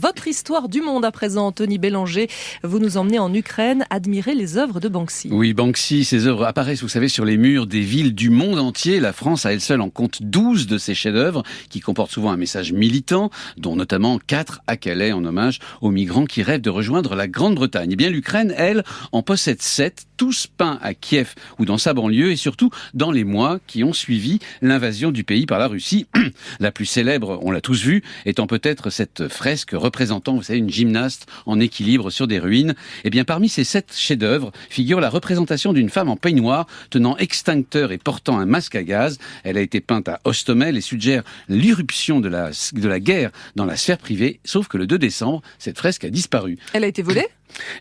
Votre histoire du monde à présent, Anthony Bélanger. Vous nous emmenez en Ukraine admirer les œuvres de Banksy. Oui, Banksy, ses œuvres apparaissent, vous savez, sur les murs des villes du monde entier. La France, à elle seule, en compte 12 de ces chefs-d'œuvre qui comportent souvent un message militant, dont notamment 4 à Calais en hommage aux migrants qui rêvent de rejoindre la Grande-Bretagne. Eh bien, l'Ukraine, elle, en possède 7, tous peints à Kiev ou dans sa banlieue et surtout dans les mois qui ont suivi l'invasion du pays par la Russie. La plus célèbre, on l'a tous vu, étant peut-être cette fresque représentant, vous savez, une gymnaste en équilibre sur des ruines. Eh bien, parmi ces 7 chefs-d'œuvre figure la représentation d'une femme en peignoir, tenant extincteur et portant un masque à gaz. Elle a été peinte à Hostomel et suggère l'irruption de la guerre dans la sphère privée, sauf que le 2 décembre, cette fresque a disparu. Elle a été volée ?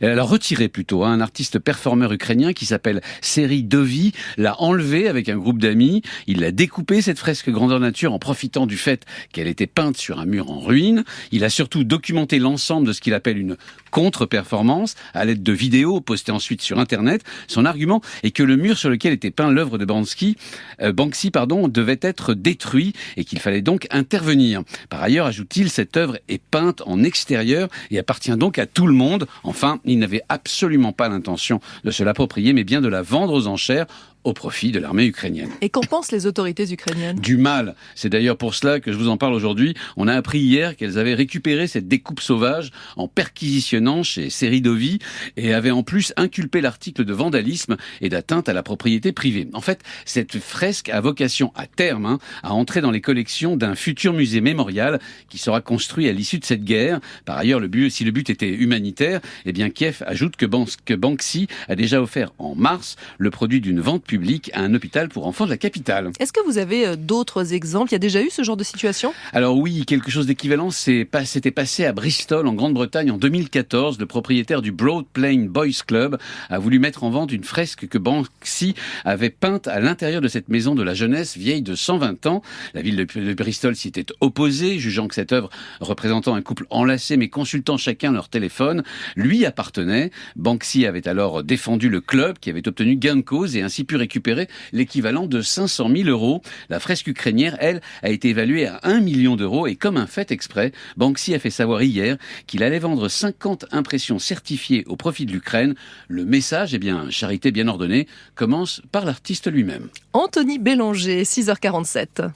Elle a retiré plutôt. Un artiste performeur ukrainien qui s'appelle Serhiy Dovy l'a enlevée avec un groupe d'amis. Il l'a découpée, cette fresque grandeur nature, en profitant du fait qu'elle était peinte sur un mur en ruine. Il a surtout documenté l'ensemble de ce qu'il appelle une contre-performance à l'aide de vidéos postées ensuite sur Internet. Son argument est que le mur sur lequel était peint l'œuvre de Banksy devait être détruit et qu'il fallait donc intervenir. Par ailleurs, ajoute-t-il, cette œuvre est peinte en extérieur et appartient donc à tout le monde. Enfin, il n'avait absolument pas l'intention de se l'approprier, mais bien de la vendre aux enchères au profit de l'armée ukrainienne. Et qu'en pensent les autorités ukrainiennes ? Du mal. C'est d'ailleurs pour cela que je vous en parle aujourd'hui. On a appris hier qu'elles avaient récupéré cette découpe sauvage en perquisitionnant chez Serhiy Dovy et avaient en plus inculpé l'article de vandalisme et d'atteinte à la propriété privée. En fait, cette fresque a vocation à terme à entrer dans les collections d'un futur musée mémorial qui sera construit à l'issue de cette guerre. Par ailleurs, si le but était humanitaire, eh bien Kiev ajoute que Banksy a déjà offert en mars le produit d'une vente publique à un hôpital pour enfants de la capitale. Est-ce que vous avez d'autres exemples ? Il y a déjà eu ce genre de situation ? Alors oui, quelque chose d'équivalent s'était passé à Bristol, en Grande-Bretagne, en 2014. Le propriétaire du Broad Plain Boys Club a voulu mettre en vente une fresque que Banksy avait peinte à l'intérieur de cette maison de la jeunesse vieille de 120 ans. La ville de Bristol s'y était opposée, jugeant que cette œuvre représentant un couple enlacé mais consultant chacun leur téléphone lui appartenait. Banksy avait alors défendu le club qui avait obtenu gain de cause et ainsi pu récupérer l'équivalent de 500 000 €. La fresque ukrainienne, elle, a été évaluée à 1 million d'euros et comme un fait exprès, Banksy a fait savoir hier qu'il allait vendre 50 impressions certifiées au profit de l'Ukraine. Le message, charité bien ordonnée, commence par l'artiste lui-même. Anthony Bélanger, 6h47.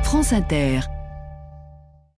France Inter.